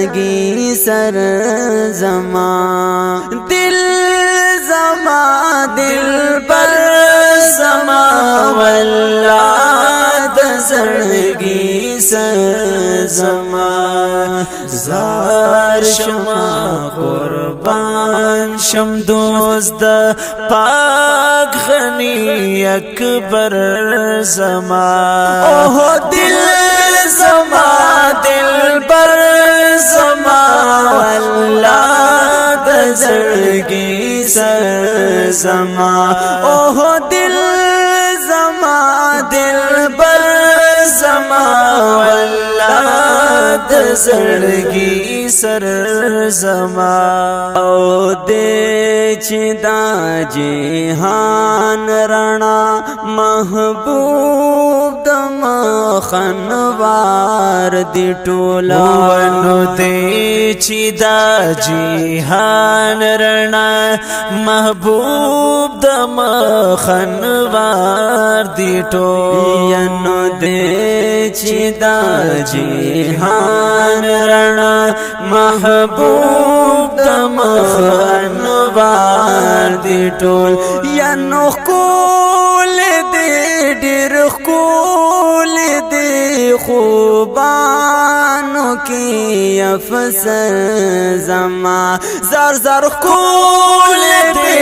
زړګي سر زما دل زما دل پر زما والله د زړګي سر زما زار شما قربان شم دوست د پاک غنی اکبر زما اوه دل زما دل بر زما والله د زړګي سر زما اوه دل زما دل بر زما والله د زړګي سر زما او دې چې دا جهان رڼا محبوب د مخنوار دی ټولا ونو دې چې دا جهان رڼا محبوب د مخنوار دی ټولا ینو دې چې دا جهان رڼا محبوب د مخنوار دی ټول ینو کول دې ډېر کول دې خوبانو کې افسر زما زر زر کول دې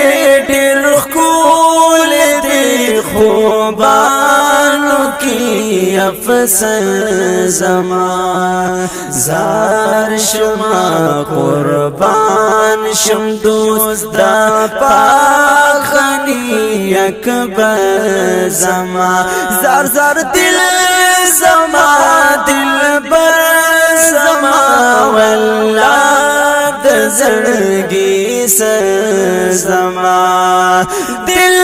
ډېر کول دې خوبانو کې افسر زما زار شما قربان شم دوست دا پاک غنی اکبر زما زار زار دل زما دل بر زما والله د زړګي سر زما دل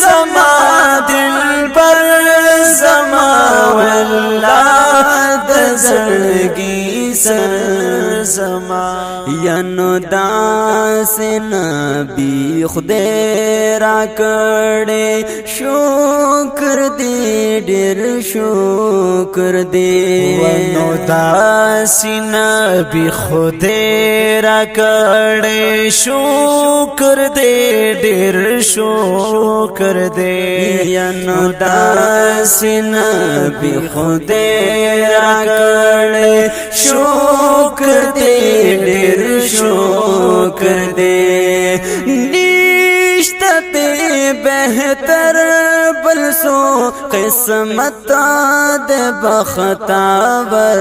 زما دل بر زما والله د زړګي سر زما ینو داس نبی خدای را کړې شکر دې ډېر شکر دې ونو داس نبی خدای را کړې شکر دې ډېر شکر دې ینو داس نبی خدای را کړې شکر دې ډېر شکر دې نشته ته بهتر بل سو قسمت د بختاور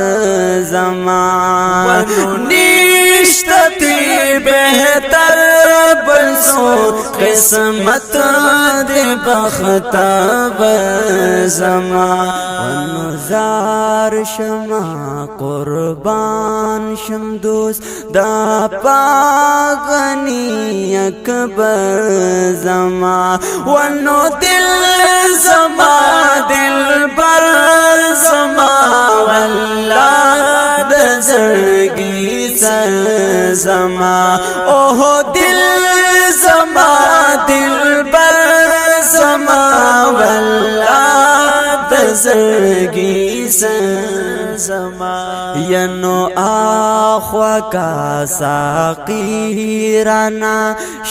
زما نشته ته بهتر بل سو قسمت د بختاور زما ونزار شما قربان شم دوست دا پاغنی اکبر زما ونو دل زما دل بر زما والله د زړګي سر زما اوه دل زما دل بر زما والله د زړګي سر زما ینو آخوا کا ساقی رانا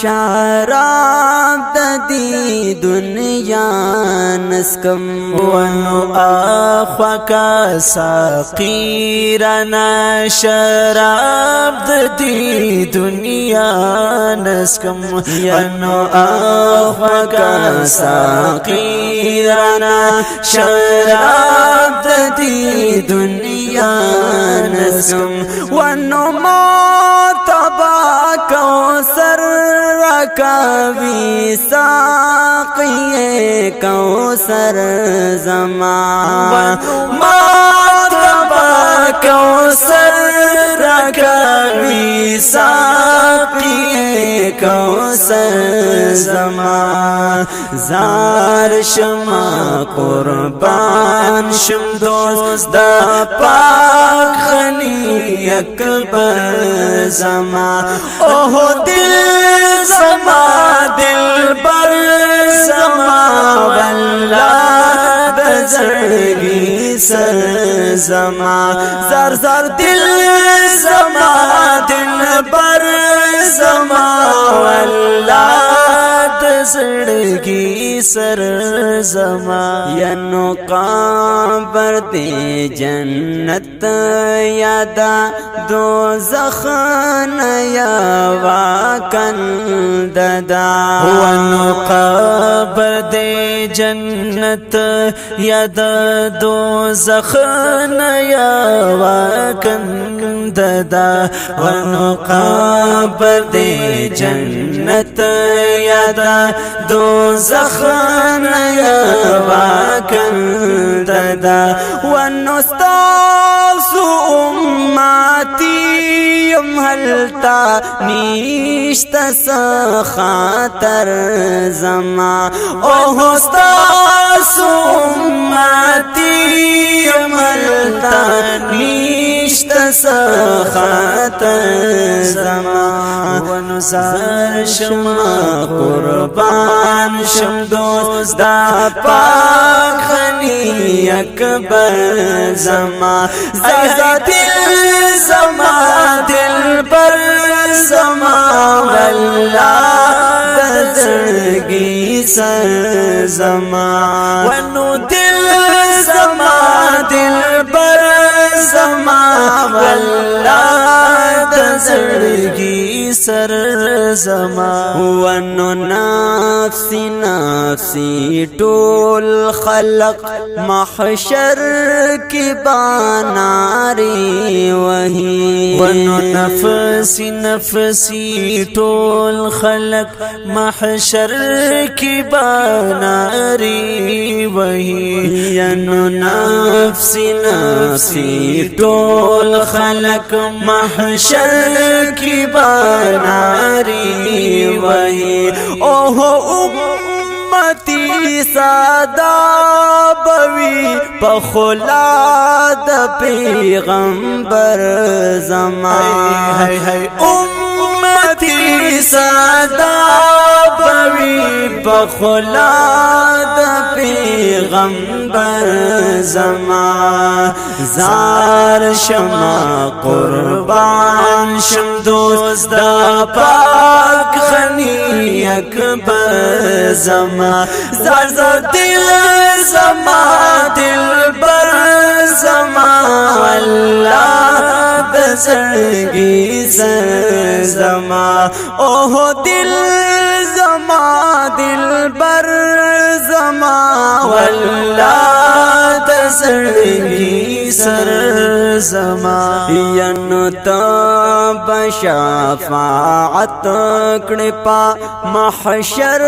شراب د دی دنیا نسکم ونو آخوا کا ساقی رانا شراب د دی دنیا نسکم ینو آخوا کا ساقی رانا شراب د دی دنیا نسکم ونو موتبا کوثر رکاوی ساقی کوثر زمان موتبا کوثر رکاوی ساقی کوثر زمان زار شما قربان شم دوست دا پاک غنی اکبر زما اوه دل زما دل بر زما والله د زړګي سر زما زر زر دل زما دل بر زما والله زړګي سر زما یا نو قبر دې جنت یادا دوزخ نه یا واکنددا ونو قبر دې جنت یادا دوزخ نه یا واکنددا ونو قبر دې جنت یادا دوزخ نه یا واکنددا ونستاسو امتی یم حلتا نیشتا سخاطر زما اوه استاسو امتی یم حلتا نیشتا سخاطر زما ونزار شما قربان شم دوست دا پاک خنی اکبر زما زازا دل زما دل بر زما والله زړګي سر زما ونو دل زما دل بر زما والله زړګي سر زما ونو نفسي نفسي ټول خلق محشر کی باناری وہی ونو نفسي نفسي ټول خلق محشر کی باناری وہی ینو نفسي نفسي ټول خلق محشر کی باناری وہی اوہ امتی سادا بوی پخلاد پیغمبر زمان امتی سادا بوی پخلاد پیغمبر زمان زار شما قربان شم دوست دا پاک خنی اکبر زما زار زار دل زما دل بر زما والله زړګي سر زما اوه دل زما دل بر زما والله زړګي سر زما ینو تب شفاعت کړه پا محشر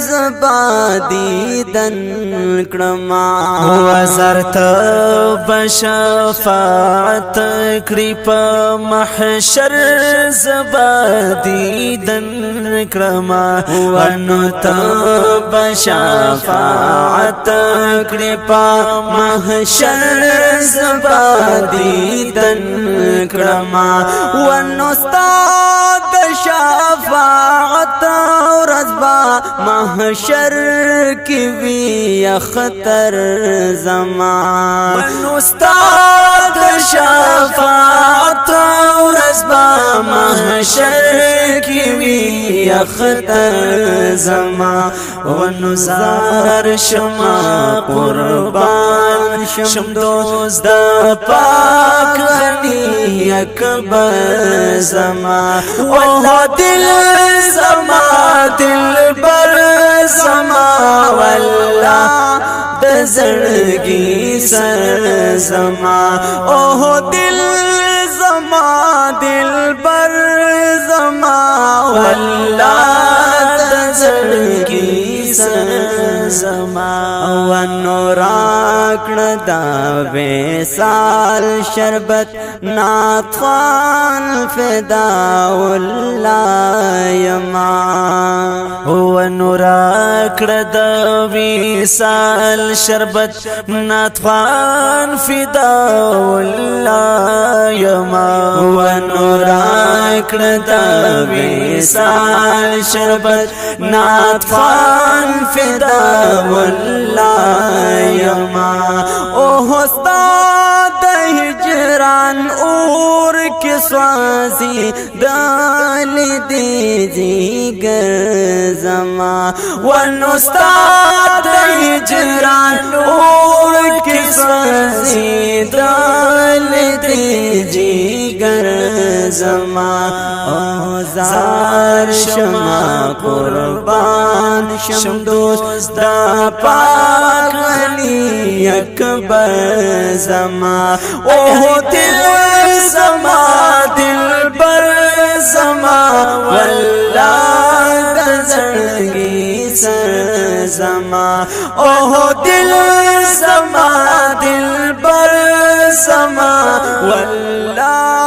زبادي دن کړما وزر تب شفاعت کړه پا محشر زبادي دن کړما ونو تب شفاعت کړه پا محشر زبادي دن کړما ونو استاد شفاعت ورځبا محشر کی وی خطر زمان ونو استاد شفاعت ورځبا محشر کی وی خطر زمان ونو زار شما قربان شم دوست دا پاک غنی اکبر زما اوہ دل زما دل بر زما والله زړګي سر زما اوہ دل زما دل بر زما والله زړګي سر زما ونو راکړه دا وصال شربت ناطفان فدا الله یما ونو راکړه دا وصال شربت ناطفان فدا الله یما ونو راکړه دا وصال شربت ناطفان فدا والله یما اوہ استاد هجران اور کی سوازی دال دیجی گرزما ونستاد هجران اور کی سوازی دال دیجی گرزما زار شما قربان شم دوست دا پاک علی اکبر زما اوہ دل زما دل بر زما واللہ دزرگی سر زما اوہ دل زما دل بر زما واللہ